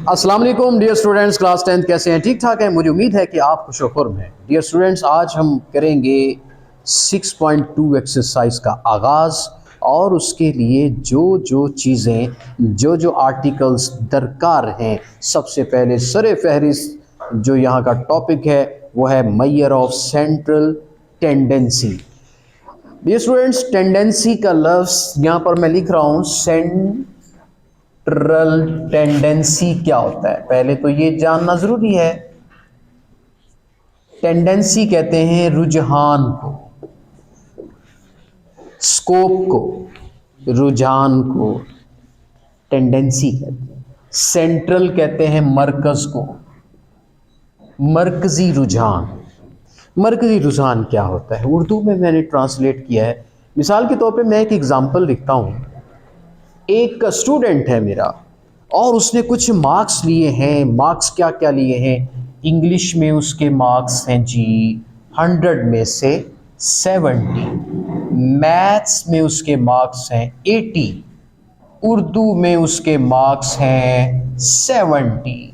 अस्सलाम वालेकुम dear students, class 10 कैसे हैं? ठीक ठाक हैं। मुझे उम्मीद है कि आप खुश-ओ-खुर्म हैं। डियर स्टूडेंट्स, आज हम करेंगे 6.2 एक्सरसाइज का आगाज़ और उसके लिए जो चीज़ें जो आर्टिकल्स दरकार हैं, सबसे पहले सरे फहरिस्त जो यहाँ का टॉपिक है वो है major of central tendency. Dear students, tendency का लफ्ज़ यहाँ पर मैं लिख रहा हूँ सेंट्रल टेंडेंसी क्या होता है, पहले तो ये जानना जरूरी है। टेंडेंसी कहते हैं रुझान को, स्कोप को, रुझान को टेंडेंसी कहते हैं। सेंट्रल कहते हैं मरकज को, मरकजी रुझान। मरकजी रुझान क्या होता है उर्दू में मैंने ट्रांसलेट किया है। मिसाल के तौर पे मैं एक एग्जांपल लिखता हूँ। एक स्टूडेंट है मेरा और उसने कुछ मार्क्स लिए हैं। मार्क्स क्या क्या लिए हैं? इंग्लिश में उसके मार्क्स हैं जी 100 में से 70, मैथ्स में उसके मार्क्स हैं 80, उर्दू में उसके मार्क्स हैं 70,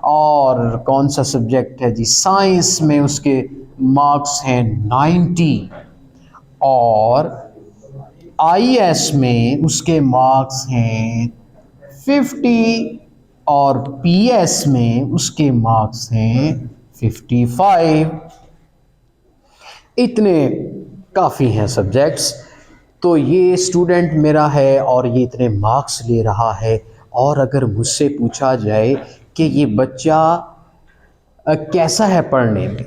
और कौन सा सब्जेक्ट है जी, साइंस में उसके मार्क्स हैं 90, और आईएएस में उसके मार्क्स हैं 50, और पीएस में उसके मार्क्स हैं 55। इतने काफ़ी हैं सब्जेक्ट्स। तो ये स्टूडेंट मेरा है और ये इतने मार्क्स ले रहा है। और अगर मुझसे पूछा जाए कि ये बच्चा कैसा है पढ़ने में,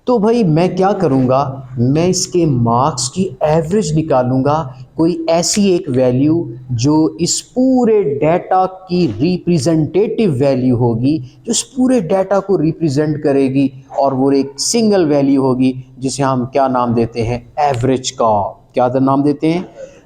तो भाई मैं क्या करूँगा, मैं इसके मार्क्स की एवरेज निकालूंगा। कोई ऐसी एक वैल्यू जो इस पूरे डाटा की रिप्रेजेंटेटिव वैल्यू होगी, जो इस पूरे डाटा को रिप्रेजेंट करेगी, और वो एक सिंगल वैल्यू होगी जिसे हम क्या नाम देते हैं, एवरेज का। क्या नाम देते हैं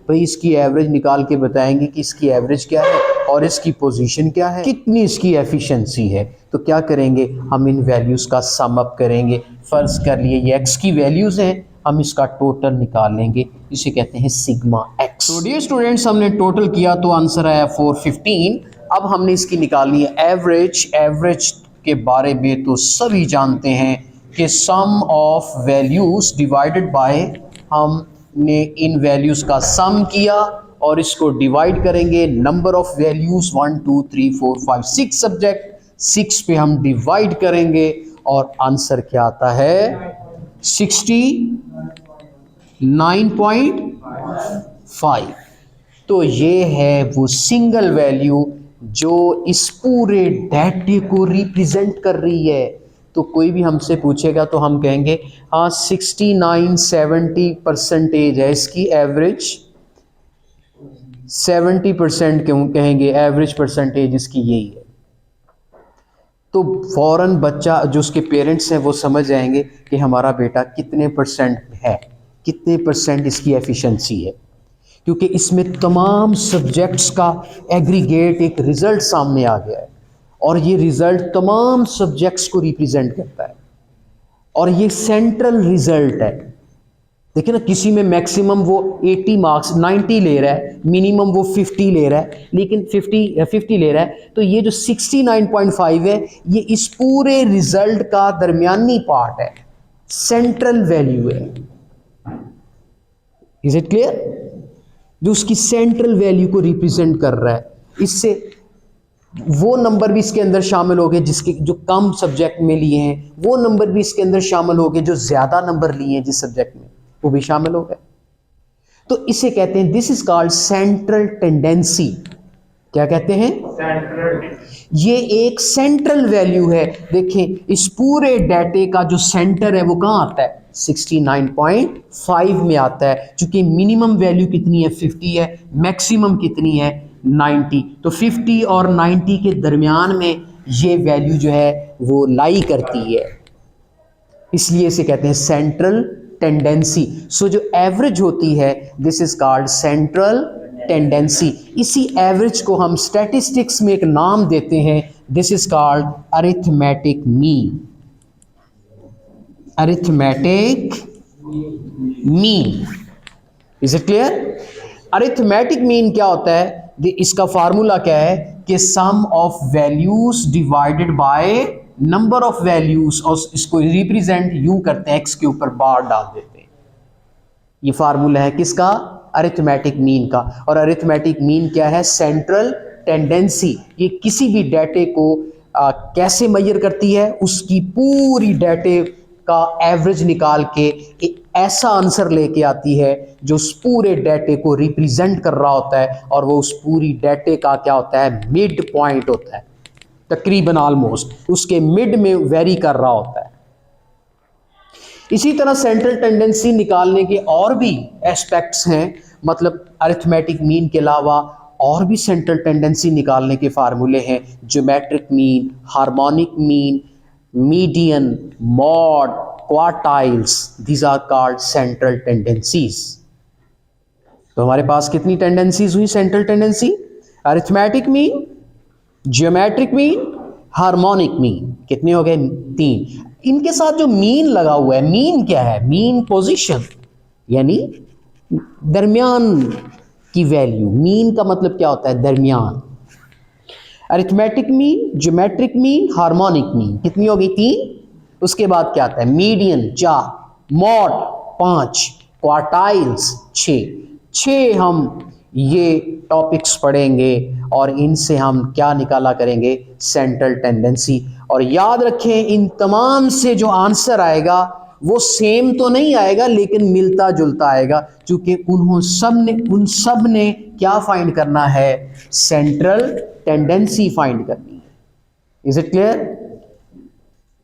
भाई? इसकी एवरेज निकाल के बताएंगे कि इसकी एवरेज क्या है और इसकी पोजीशन क्या है, कितनी इसकी एफिशिएंसी है। तो क्या करेंगे, हम इन वैल्यूज़ का सम अप करेंगे। फ़र्ज़ कर लिए ये एक्स की वैल्यूज़ हैं, हम इसका टोटल निकाल लेंगे, इसे कहते हैं सिग्मा एक्स। तो डियर स्टूडेंट्स, हमने टोटल किया तो आंसर आया 415। अब हमने इसकी निकालनी है एवरेज। एवरेज के बारे में तो सभी जानते हैं कि sum of values divided by, हमने इन वैल्यूज़ का सम किया और इसको डिवाइड करेंगे नंबर ऑफ वैल्यूज़ 1 2 3 4 5 6 सब्जेक्ट, 6 पे हम डिवाइड करेंगे और आंसर क्या आता है 69.5। तो ये है वो सिंगल वैल्यू जो इस पूरे डाटे को रिप्रेजेंट कर रही है। तो कोई भी हमसे पूछेगा तो हम कहेंगे हाँ 69-70% है इसकी एवरेज, 70% क्यों कहेंगे, एवरेज परसेंटेज इसकी यही है। तो फ़ौरन बच्चा, जो उसके पेरेंट्स हैं, वो समझ जाएंगे कि हमारा बेटा कितने परसेंट है, कितने परसेंट इसकी एफिशिएंसी है, क्योंकि इसमें तमाम सब्जेक्ट्स का एग्रीगेट एक रिज़ल्ट सामने आ गया है और ये रिज़ल्ट तमाम सब्जेक्ट्स को रिप्रेजेंट करता है और ये सेंट्रल रिज़ल्ट है। देखिए ना, किसी में मैक्सिमम वो 80 मार्क्स 90 ले रहा है, मिनिमम वो 50 ले रहा है, लेकिन 50 ले रहा है। तो ये जो 69.5 है, ये इस पूरे रिजल्ट का दरमियानी पार्ट है, सेंट्रल वैल्यू है। Is it clear? जो उसकी सेंट्रल वैल्यू को रिप्रेजेंट कर रहा है। इससे वो नंबर भी इसके अंदर शामिल हो गए जिसके जो कम सब्जेक्ट में लिए हैं, वो नंबर भी इसके अंदर शामिल हो गए जो ज़्यादा नंबर लिए हैं जिस सब्जेक्ट में, वो भी शामिल हो गए। तो इसे कहते हैं, this is called central tendency. क्या कहते हैं? सेंट्रल। ये एक सेंट्रल वैल्यू है। देखें, इस पूरे डाटे का जो सेंटर है वो कहाँ आता है, 69.5 में आता है। चूंकि मिनिमम वैल्यू कितनी है, 50 है, मैक्सिमम कितनी है, 90। तो 50 और 90 के दरमियान में ये वैल्यू जो है वो लाई करती है, इसलिए इसे कहते हैं सेंट्रल टेंडेंसी। सो जो एवरेज होती है, this is called central tendency. इसी एवरेज को हम स्टैटिस्टिक्स में एक नाम देते हैं, this is called arithmetic mean. Arithmetic mean, is it clear? Arithmetic mean क्या होता है? इसका फार्मूला क्या है कि sum of values divided by number of values, और इसको रिप्रेजेंट यूं करते हैं, एक्स के ऊपर बार डाल देते हैं। ये फार्मूला है किसका? अरिथमेटिक मीन का। और अरिथमेटिक मीन क्या है? Central tendency. ये किसी भी डाटे को कैसे मेजर करती है? उसकी पूरी डाटे का एवरेज निकाल के एक ऐसा आंसर लेके आती है जो उस पूरे डाटे को रिप्रेजेंट कर रहा होता है, और वो उस पूरी डाटे का क्या होता है? मिड पॉइंट होता है, तकरीबन ऑलमोस्ट उसके मिड में वेरी कर रहा होता है। इसी तरह सेंट्रल टेंडेंसी निकालने के और भी एस्पेक्ट्स हैं, मतलब अरिथमेटिक मीन के अलावा और भी सेंट्रल टेंडेंसी निकालने के फार्मूले हैं। Geometric mean, harmonic mean, median, mode, quartiles, these are called central tendencies. तो हमारे पास कितनी टेंडेंसीज हुई central tendency? Arithmetic mean, geometric mean, harmonic mean. कितने हो गए? 3। इनके साथ जो मीन लगा हुआ है, मीन क्या है? मीन पोजीशन, यानी दरमियान की वैल्यू। मीन का मतलब क्या होता है? दरमियान। Arithmetic mean, geometric mean, harmonic mean. कितनी हो गई? 3। उसके बाद क्या आता है? मीडियन 4, मॉड 5, क्वार्टाइल्स 6 हम ये टॉपिक्स पढ़ेंगे और इनसे हम क्या निकाला करेंगे? Central tendency. और याद रखें, इन तमाम से जो आंसर आएगा वो सेम तो नहीं आएगा, लेकिन मिलता जुलता आएगा, क्योंकि उन सब ने क्या फाइंड करना है? सेंट्रल टेंडेंसी फाइंड करनी है। Is it clear?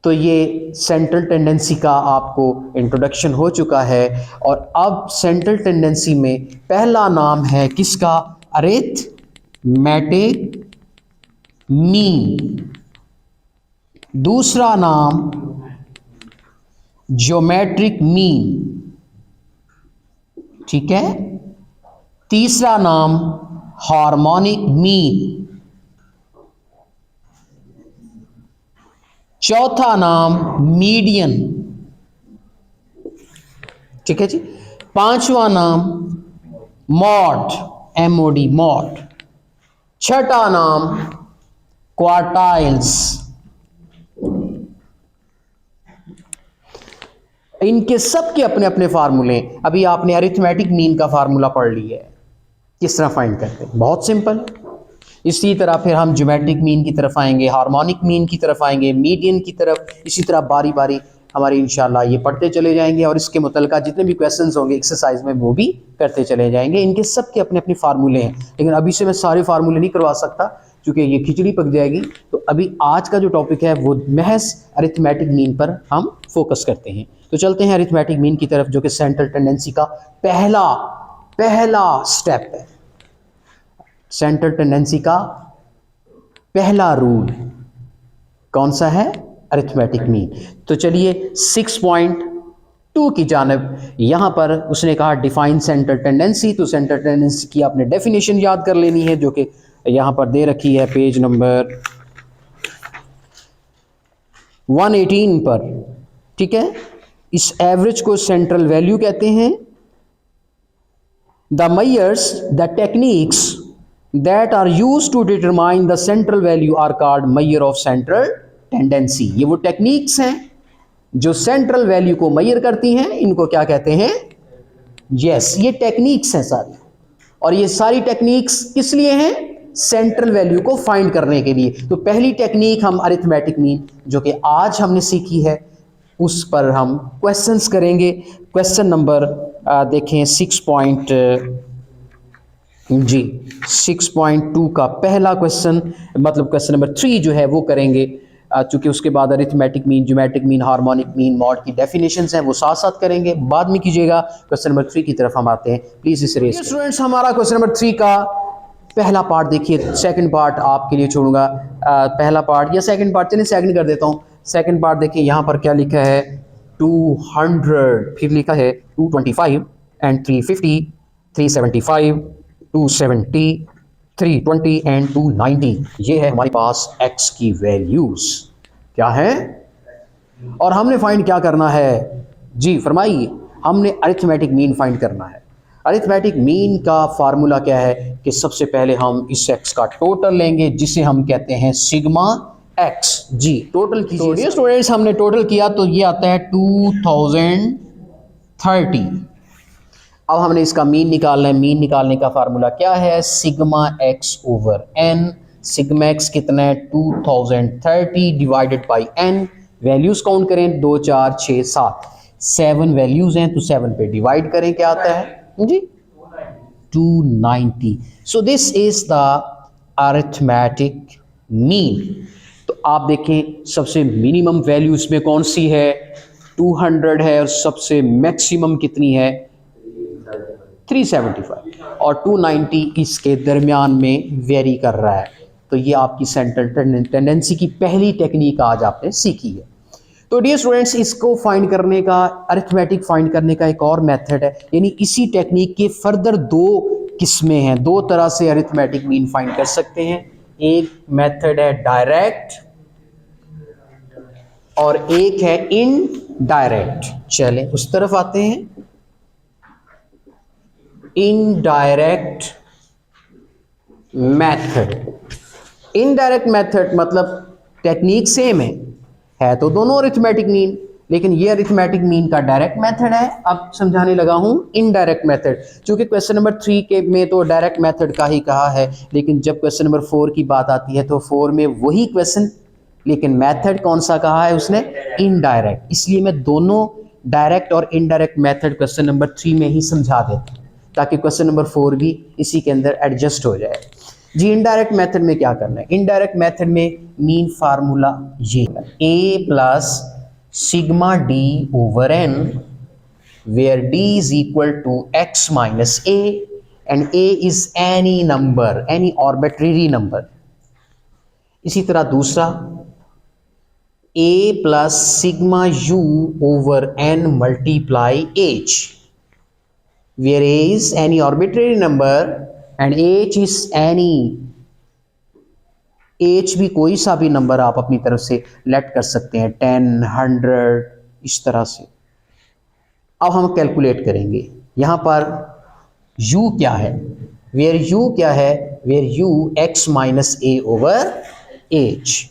तो ये सेंट्रल टेंडेंसी का आपको इंट्रोडक्शन हो चुका है। और अब सेंट्रल टेंडेंसी में पहला नाम है किसका? Arithmetic mean. दूसरा नाम ज्योमेट्रिक मीन, ठीक है। तीसरा नाम हार्मोनिक मीन। चौथा नाम मीडियन, ठीक है जी। पांचवा नाम मॉड, MOD, मॉड। छठा नाम क्वार्टाइल्स। इनके सब के अपने अपने फार्मूले। अभी आपने अरिथमेटिक मीन का फार्मूला पढ़ लिया है, किस तरह फाइंड करते हैं? बहुत सिंपल। इसी तरह फिर हम ज्योमेट्रिक मीन की तरफ आएंगे, हार्मोनिक मीन की तरफ आएंगे, मीडियन की तरफ। इसी तरह बारी बारी हमारे इंशाल्लाह ये पढ़ते चले जाएंगे, और इसके मुतल्लिक़ जितने भी क्वेश्चंस होंगे एक्सरसाइज में वो भी करते चले जाएंगे। इनके सब के अपने अपने फार्मूले हैं, लेकिन अभी से मैं सारे फार्मूले नहीं करवा सकता क्योंकि ये खिचड़ी पक जाएगी। तो अभी आज का जो टॉपिक है वो महज अरिथमेटिक मीन पर हम फोकस करते हैं। तो चलते हैं अरिथमेटिक मीन की तरफ, जो कि सेंट्रल टेंडेंसी का पहला स्टेप है। सेंट्रल टेंडेंसी का पहला रूल कौन सा है? Arithmetic mean. तो चलिए 6.2 की जानिब, यहां पर उसने कहा डिफाइन सेंट्रल टेंडेंसी। तो सेंट्रल टेंडेंसी की आपने डेफिनेशन याद कर लेनी है, जो कि यहां पर दे रखी है पेज नंबर 118 पर, ठीक है। इस एवरेज को सेंट्रल वैल्यू कहते हैं। The measures, the techniques that are used to determine the central value are called measure of central tendency। ये वो टेक्निक्स हैं जो सेंट्रल वैल्यू को मेजर करती हैं, इनको क्या कहते हैं? यस, ये टेक्निक्स हैं सारी। और ये सारी टेक्निक्स किस लिए हैं? सेंट्रल वैल्यू को फाइंड करने के लिए। तो पहली टेक्निक हम अरिथमेटिक मीन, जो कि आज हमने सीखी है, उस पर हम क्वेश्चंस करेंगे। क्वेश्चन नंबर देखें 6.2 का पहला क्वेश्चन, मतलब क्वेश्चन नंबर 3 जो है वो करेंगे, चूंकि उसके बाद arithmetic mean, geometric mean, harmonic mean, mod की डेफिनेशंस हैं वो साथ साथ करेंगे, बाद में कीजिएगा। क्वेश्चन नंबर 3 की तरफ हम आते हैं, प्लीज इसे रेस। स्टूडेंट्स, हमारा क्वेश्चन नंबर 3 का पहला पार्ट देखिए। सेकंड पार्ट आपके लिए छोड़ूंगा, पहला पार्ट या सेकंड पार्ट, चलिए सेकंड कर देता हूँ। सेकंड पार्ट देखिए, यहाँ पर क्या लिखा है? 200, फिर लिखा है 225 एंड 350, 375, 270, 320 एंड 290। ये है हमारे पास x की वैल्यूज, क्या है? और हमने फाइंड क्या करना है जी? फरमाइए। हमने अरिथमेटिक मीन फाइंड करना है। अरिथमेटिक मीन का फार्मूला क्या है कि सबसे पहले हम इस x का टोटल लेंगे जिसे हम कहते हैं सिग्मा x। जी टोटल कीजिए स्टूडेंट्स, हमने टोटल किया तो ये आता है 2030। अब हमने इसका मीन निकालना है। मीन निकालने का फार्मूला क्या है, sigma x over n। Sigma x कितना है 2030 divided by n। Values count करें 2 4 6 7, 7 वैल्यूज हैं तो 7 पे डिवाइड करें, क्या आता है जी 290। So this is the arithmetic mean. तो आप देखें सबसे मिनिमम वैल्यू इसमें कौन सी है 200 है और सबसे मैक्सिमम कितनी है 375 और 290 इसके दरमियान में वेरी कर रहा है। तो ये आपकी सेंट्रल टेंडेंसी की पहली टेक्निक आज आपने सीखी है। तो डियर स्टूडेंट्स, इसको फाइंड करने का, अरिथमेटिक फाइंड करने का एक और मेथड है, यानी इसी टेक्निक के फर्दर 2 किस्में हैं। 2 तरह से अरिथमेटिक मीन फाइंड कर सकते हैं। एक मेथड है डायरेक्ट और एक है इनडायरेक्ट। चलें उस तरफ आते हैं। Indirect method. इनडायरेक्ट मेथड मतलब टेक्निक सेम है तो दोनों अरिथमेटिक मीन, लेकिन ये अरिथमेटिक मीन का डायरेक्ट मेथड है। अब समझाने लगा हूं इनडायरेक्ट मेथड। चूंकि क्वेश्चन नंबर 3 के में तो डायरेक्ट मेथड का ही कहा है, लेकिन जब क्वेश्चन नंबर 4 की बात आती है तो 4 में वही क्वेश्चन, लेकिन मेथड कौन सा कहा है उसने, इनडायरेक्ट। इसलिए मैं दोनों डायरेक्ट और इनडायरेक्ट मेथड क्वेश्चन नंबर 3 में ही समझा देता हूं ताकि क्वेश्चन नंबर 4 भी इसी के अंदर एडजस्ट हो जाए। जी इनडायरेक्ट मेथड में क्या करना है, इनडायरेक्ट मेथड में मीन फार्मूला ये a plus sigma d over n where d is equal to x minus a and a is any number, any arbitrary number. इसी तरह दूसरा a plus sigma u over n multiply h where a is any arbitrary number and h is any, h भी कोई सा भी number आप अपनी तरफ से लेट कर सकते हैं 10 100 इस तरह से। अब हम कैलकुलेट करेंगे यहां पर u क्या है, where u क्या है, where u x minus a over h।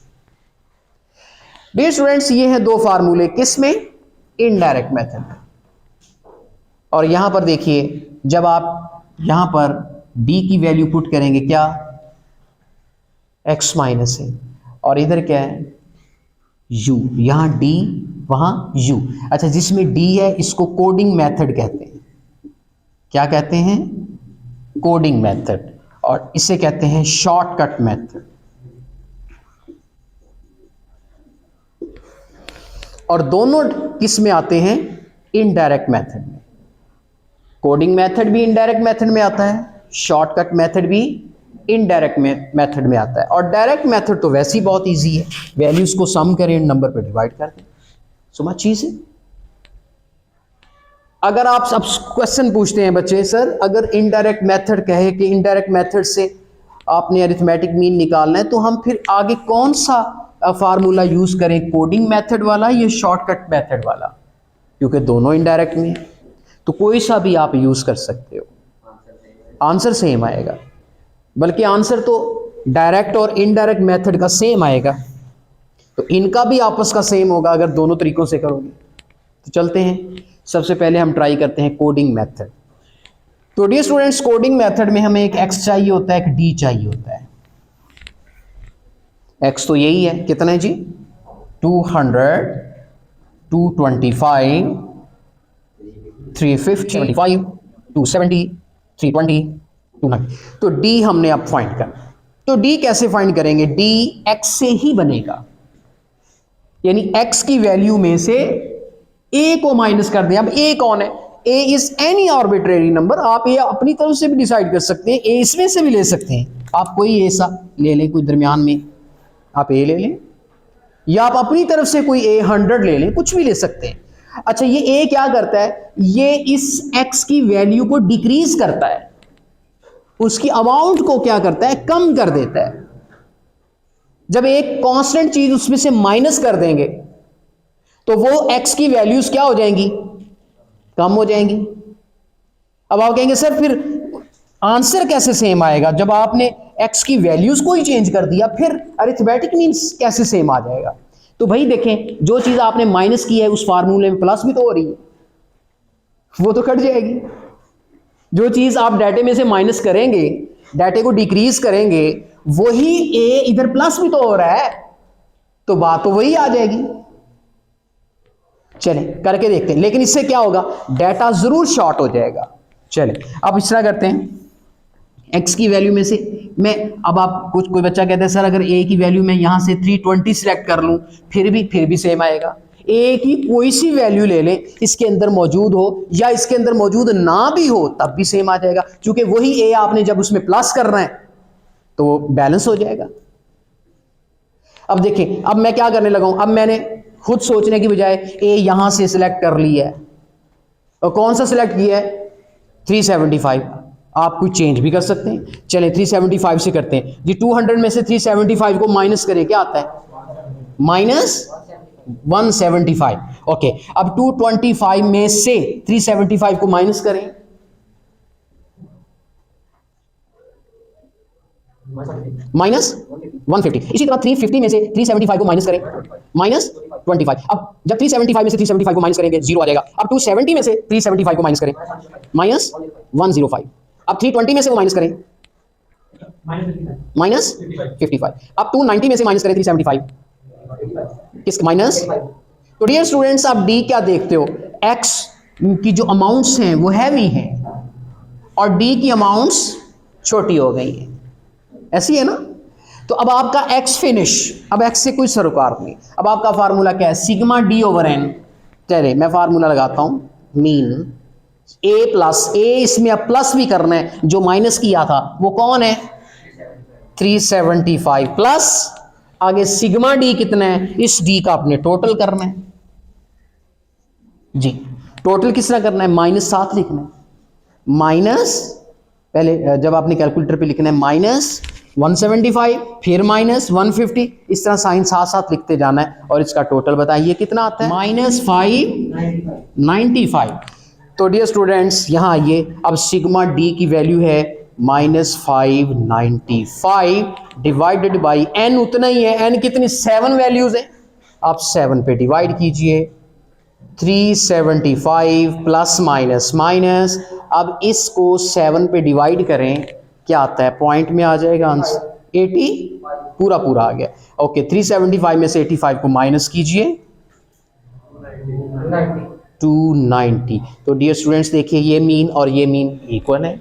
Dear students, ये हैं 2 फार्मूले किस में, इनडायरेक्ट मेथड में। और यहां पर देखिए जब आप यहां पर d की वैल्यू पुट करेंगे क्या x माइनस है और इधर क्या है u, यहां d वहां u। अच्छा जिसमें d है इसको कोडिंग मेथड कहते हैं। क्या कहते हैं, कोडिंग मेथड, और इसे कहते हैं शॉर्टकट मेथड। और दोनों किस में आते हैं, इनडायरेक्ट मेथड में। कोडिंग मेथड भी इनडायरेक्ट मेथड में आता है, शॉर्टकट मेथड भी इनडायरेक्ट मेथड में आता है। और डायरेक्ट मेथड तो वैसे ही बहुत इजी है, वैल्यूज को सम करें नंबर पे डिवाइड कर दें, सो मच चीज है। अगर आप सब क्वेश्चन पूछते हैं बच्चे, सर अगर इनडायरेक्ट मेथड कहे कि इनडायरेक्ट मेथड से आपने अरिथमेटिक मीन निकालना है तो हम फिर आगे कौन सा फार्मूला यूज करें, कोडिंग मेथड वाला या शॉर्टकट मेथड वाला, क्योंकि दोनों इनडायरेक्ट में है तो कोई सा भी आप यूज कर सकते हो, आंसर सेम आएगा। बल्कि आंसर तो डायरेक्ट और इनडायरेक्ट मेथड का सेम आएगा, तो इनका भी आपस का सेम होगा अगर दोनों तरीकों से करोगे। तो चलते हैं, सबसे पहले हम ट्राई करते हैं कोडिंग मेथड। तो डियर स्टूडेंट्स, कोडिंग मेथड में हमें एक x चाहिए होता है, एक d चाहिए होता है। x तो यही है, कितना है जी 200 225 350 75 270 320 290। तो d हमने अब फाइंड करना। तो d कैसे फाइंड करेंगे, d x से ही बनेगा, यानी x की वैल्यू में से a को माइनस कर दें। अब a कौन है, a is any arbitrary number. आप a अपनी तरफ से भी डिसाइड कर सकते हैं, a इसमें से भी ले सकते हैं। आप कोई ऐसा ले लें, कोई दरमियान में आप a ले लें, या आप अपनी तरफ से कोई a 100 ले लें, कुछ भी ले सकते हैं। अच्छा ये a क्या करता है, ये इस x की वैल्यू को डिक्रीज करता है, उसकी अमाउंट को क्या करता है, कम कर देता है। जब एक कांस्टेंट चीज उसमें से माइनस कर देंगे तो वो x की वैल्यूज क्या हो जाएंगी, कम हो जाएंगी। अब आप कहेंगे सर फिर आंसर कैसे सेम आएगा, जब आपने x की वैल्यूज को ही चेंज कर दिया फिर अरिथमेटिक मीन्स कैसे सेम आ जाएगा। तो भाई देखें, जो चीज आपने माइनस की है उस फार्मूले में प्लस भी तो हो रही है, वो तो कट जाएगी। जो चीज आप डाटे में से माइनस करेंगे, डाटे को डिक्रीज करेंगे, वही ए इधर प्लस भी तो हो रहा है, तो बात तो वही आ जाएगी। चलें करके देखते हैं, लेकिन इससे क्या होगा, डाटा जरूर शॉर्ट हो जाएगा। चलें अब इस तरह करते हैं, x की वैल्यू में से मैं, अब आप कोई बच्चा कहता है सर अगर a की वैल्यू मैं यहां से 320 सिलेक्ट कर लूं फिर भी सेम आएगा। a की कोई सी वैल्यू ले लें, इसके अंदर मौजूद हो या इसके अंदर मौजूद ना भी हो तब भी सेम आ जाएगा, क्योंकि वही a आपने जब उसमें प्लस करना है तो वो बैलेंस हो जाएगा। अब देखिए, अब मैं क्या करने लगा हूं, अब मैंने खुद सोचने की बजाय a यहां से सिलेक्ट कर लिया है, और कौन सा सिलेक्ट किया है, 375। आप कुछ चेंज भी कर सकते हैं। चलें 375 से करते हैं जी। 200 में से 375 को माइनस करें, क्या आता है, माइनस 175। ओके, अब 225 में से 375 को माइनस करें, माइनस 150। इसी तरह 350 में से 375 को माइनस करें, माइनस 25। अब जब 375 में से 375 को माइनस करेंगे 0 आ जाएगा। अब 270 में से 375 को माइनस करें, माइनस 105। अब 320 में से वो माइनस करें, माइनस 55। अब 290 में से माइनस करें 375, किस माइनस। तो डियर स्टूडेंट्स, आप डी क्या देखते हो, एक्स की जो अमाउंट्स हैं वो हैवी हैं और डी की अमाउंट्स छोटी हो गई हैं, ऐसी है ना। तो अब आपका एक्स फिनिश, अब एक्स से कोई सरोकार नहीं। अब आपका फार्मूला क्या है, सिग्मा डी ओवर एन। चलिए मैं फार्मूला लगाता हूं, मीन ए प्लस ए, इसमें अब प्लस भी करना है, जो माइनस किया था वो कौन है, 375 प्लस आगे सिग्मा डी कितना है, इस डी का आपने टोटल करना है जी। टोटल किस तरह करना है, -7 लिखना है, माइनस पहले जब आपने कैलकुलेटर पे लिखना है -175 फिर -150, इस तरह साइन साथ साथ लिखते जाना है और इसका टोटल बताइए कितना आता है, -595। तो डियर स्टूडेंट्स यहां आइए, अब सिग्मा डी की वैल्यू है -595 डिवाइडेड बाई एन, उतना ही है। एन कितनी, 7 वैल्यूज है, आप 7 पे डिवाइड कीजिए, 375 प्लस माइनस माइनस। अब इसको 7 पे डिवाइड करें, क्या आता है, पॉइंट में आ जाएगा आंसर 80, पूरा पूरा आ गया। ओके, 375 में से 85 को माइनस कीजिए, 290। तो डियर स्टूडेंट्स देखिए, ये मीन और ये मीन इक्वल है,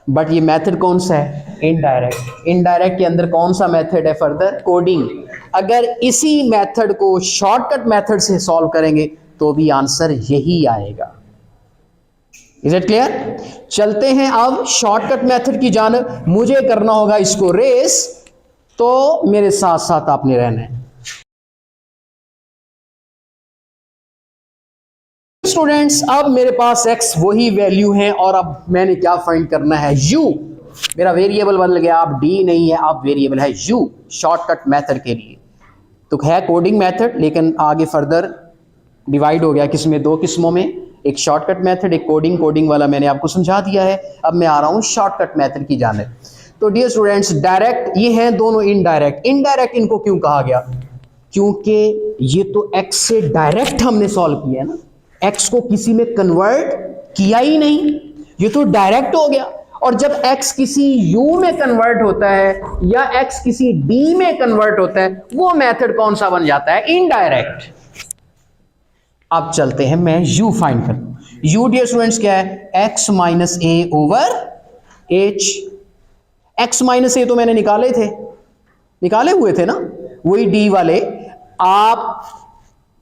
बट ये मेथड कौन सा है, इनडायरेक्ट। इनडायरेक्ट के अंदर कौन सा मेथड है, फर्दर कोडिंग। अगर इसी मेथड को शॉर्टकट मेथड से सॉल्व करेंगे तो भी आंसर यही आएगा। Is it clear. चलते हैं अब शॉर्टकट मेथड की जानब, मुझे करना होगा इसको रेस, तो मेरे साथ साथ आपने रहना है। स्टूडेंट्स, अब मेरे पास x वही वैल्यू है और अब मैंने क्या फाइंड करना है, u। मेरा वेरिएबल बदल गया, अब d नहीं है, अब वेरिएबल है u शॉर्टकट मेथड के लिए। तो है कोडिंग मेथड, लेकिन आगे फर्दर डिवाइड हो गया किसमें, 2 किस्मों में, एक शॉर्टकट मेथड, एक कोडिंग। कोडिंग वाला मैंने आपको समझा दिया है, अब मैं आ रहा हूं शॉर्टकट मेथड की जानिब। तो डियर स्टूडेंट्स, डायरेक्ट ये हैं दोनों इनडायरेक्ट। इनडायरेक्ट इनको क्यों कहा गया, क्योंकि ये तो x से डायरेक्ट हमने सॉल्व किया है ना, x को किसी में कन्वर्ट किया ही नहीं, ये तो डायरेक्ट हो गया। और जब x किसी u में कन्वर्ट होता है या x किसी d में कन्वर्ट होता है, वो मेथड कौन सा बन जाता है, इनडायरेक्ट। अब चलते हैं, मैं u फाइंड करता हूं। u डियर स्टूडेंट्स क्या है, x माइनस ए ओवर h। x माइनस ए तो मैंने निकाले हुए थे ना, वही d वाले। आप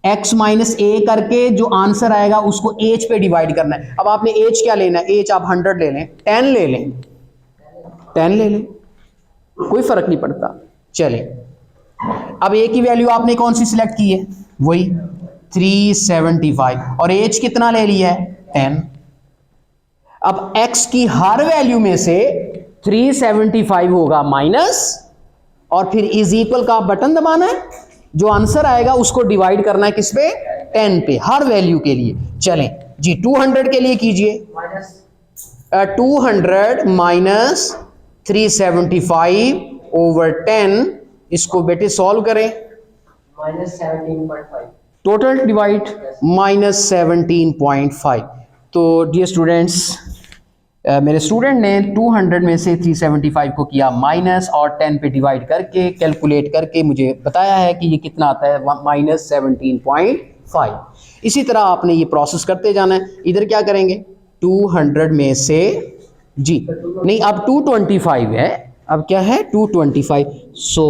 x माइनस ए करके जो आंसर आएगा उसको h पे डिवाइड करना है। अब आपने h क्या लेना है, h आप 100 ले लें, 10 ले लें, 10 ले लें, कोई फर्क नहीं पड़ता। चलें, अब a की वैल्यू आपने कौन सी सिलेक्ट की है, वही 375, और h कितना ले लिया है, 10। अब x की हर वैल्यू में से 375 होगा माइनस, और फिर इज इक्वल का बटन दबाना है, जो आंसर आएगा उसको डिवाइड करना है किस पे, 10 पे, हर वैल्यू के लिए। चलें जी 200 के लिए कीजिए 200 माइनस 375 ओवर 10, इसको बेटे सॉल्व करें, -17.5 टोटल डिवाइड -17.5। तो डियर स्टूडेंट्स, मेरे स्टूडेंट ने 200 में से 375 को किया माइनस और 10 पे डिवाइड करके कैलकुलेट करके मुझे बताया है कि ये कितना आता है, -17.5। इसी तरह आपने ये प्रोसेस करते जाना है। इधर क्या करेंगे, 200 में से जी नहीं, अब 225 है, अब क्या है 225, सो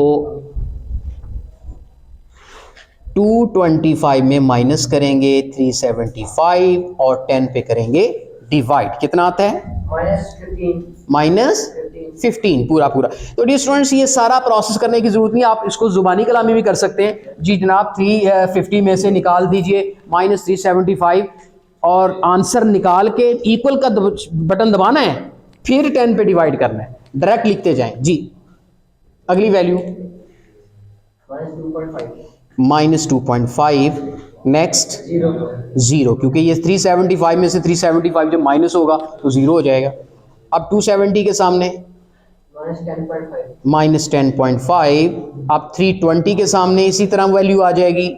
225 में माइनस करेंगे 375 और 10 पे करेंगे डिवाइड, कितना आता है -15 पूरा पूरा। तो डियर स्टूडेंट्स, ये सारा प्रोसेस करने की जरूरत नहीं, आप इसको जुबानी कलामी भी कर सकते हैं। जी जनाब 350 में से निकाल दीजिए -375 और आंसर निकाल के इक्वल का बटन दबाना है, फिर 10 पे डिवाइड करना है, डायरेक्ट लिखते जाएं। जी अगली वैल्यू -2.5, नेक्स्ट 0, क्योंकि ये 375 में से 375 जब माइनस होगा तो 0 हो जाएगा। अब 270 के सामने -10.5, अब 320 के सामने इसी तरह वैल्यू आ जाएगी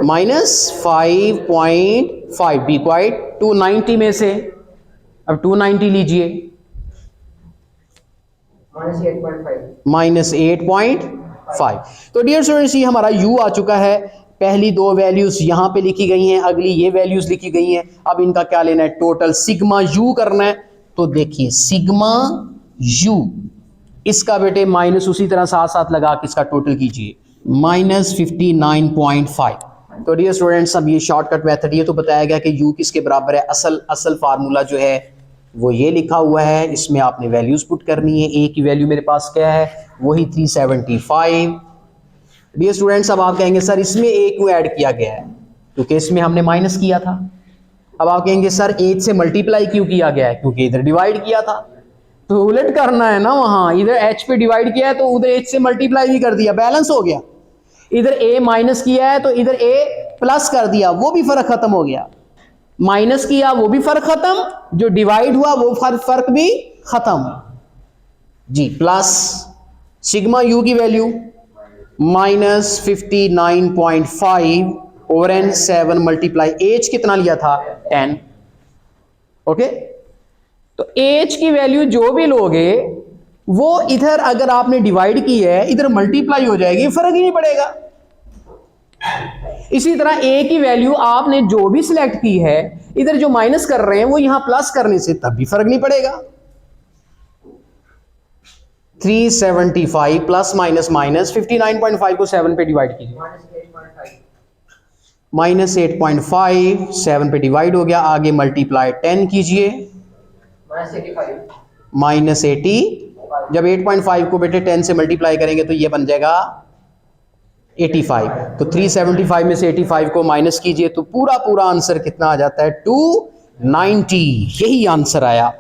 -5.5। B quite. 290 में से अब 290 लीजिए -8.5। तो डियर स्टूडेंट्स, ये हमारा u आ चुका है। पहली दो वैल्यूज यहां पे लिखी गई हैं, अगली ये वैल्यूज लिखी गई हैं। अब इनका क्या लेना है, टोटल सिग्मा u करना है। तो देखिए सिग्मा u, इसका बेटे माइनस उसी तरह साथ साथ लगा के इसका टोटल कीजिए -59.5। तो डियर स्टूडेंट्स, अब ये शॉर्टकट मेथड, ये तो बताया गया कि u किसके बराबर है। असल फार्मूला जो है वो ये लिखा हुआ है, इसमें आपने वैल्यूज पुट करनी है। a की वैल्यू मेरे पास क्या है, वही 375। डियर स्टूडेंट्स, अब आप कहेंगे सर इसमें a क्यों ऐड किया गया है, क्योंकि इसमें हमने माइनस किया था। अब आप कहेंगे सर 8 से मल्टीप्लाई क्यों किया गया है, क्योंकि इधर डिवाइड किया था। तो उलट करना है ना, वहां इधर h पे डिवाइड किया है तो उधर h से मल्टीप्लाई भी कर दिया, बैलेंस हो गया। इधर a माइनस किया है तो इधर a प्लस कर दिया, वो भी फर्क खत्म हो गया। माइनस किया वो भी फर्क खत्म, जो डिवाइड हुआ वो फर्क भी खत्म। जी प्लस सिग्मा u की value -59.5 over n 7 multiply H कितना लिया था 10। ओके, तो एच की वैल्यू जो भी लोगे वो इधर अगर आपने डिवाइड की है इधर मल्टीप्लाई हो जाएगी, फर्क ही नहीं पड़ेगा। इसी तरह a की वैल्यू आपने जो भी सिलेक्ट की है, इधर जो माइनस कर रहे हैं वो यहां प्लस करने से तब भी फर्क नहीं पड़ेगा। 375 प्लस माइनस माइनस 59.5 को 7 पे डिवाइड कीजिए, -8.5 7 पे डिवाइड हो गया। आगे मल्टीप्लाई 10 कीजिए -80। जब 8.5 को बेटे 10 से मल्टीप्लाई करेंगे तो ये बन जाएगा 85। तो 375 में से 85 को माइनस कीजिए तो पूरा पूरा आंसर कितना आ जाता है 290, यही आंसर आया।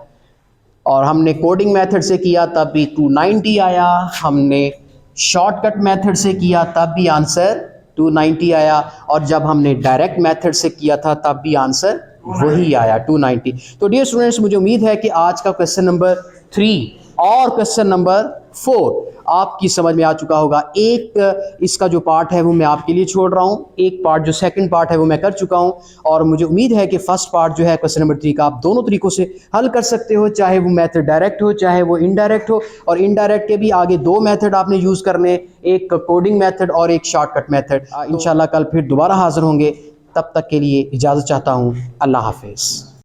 और हमने कोडिंग मेथड से किया तब भी 290 आया, हमने शॉर्टकट मेथड से किया तब भी आंसर 290 आया, और जब हमने डायरेक्ट मेथड से किया था तब भी आंसर वही आया 290। तो डियर स्टूडेंट्स, मुझे उम्मीद है कि आज का क्वेश्चन नंबर 3 और क्वेश्चन नंबर 4 आपकी समझ में आ चुका होगा। एक इसका जो पार्ट है वो मैं आपके लिए छोड़ रहा हूँ, एक पार्ट जो सेकंड पार्ट है वो मैं कर चुका हूँ, और मुझे उम्मीद है कि फर्स्ट पार्ट जो है क्वेश्चन नंबर 3 का आप दोनों तरीकों से हल कर सकते हो, चाहे वो मेथड डायरेक्ट हो चाहे वो इनडायरेक्ट हो। और इनडायरेक्ट के भी आगे 2 मेथड आपने यूज़ करने, एक कोडिंग मेथड और एक शॉर्टकट मेथड। इंशाल्लाह कल फिर दोबारा हाजिर होंगे, तब तक के लिए इजाज़त चाहता हूँ। अल्लाह हाफिज़।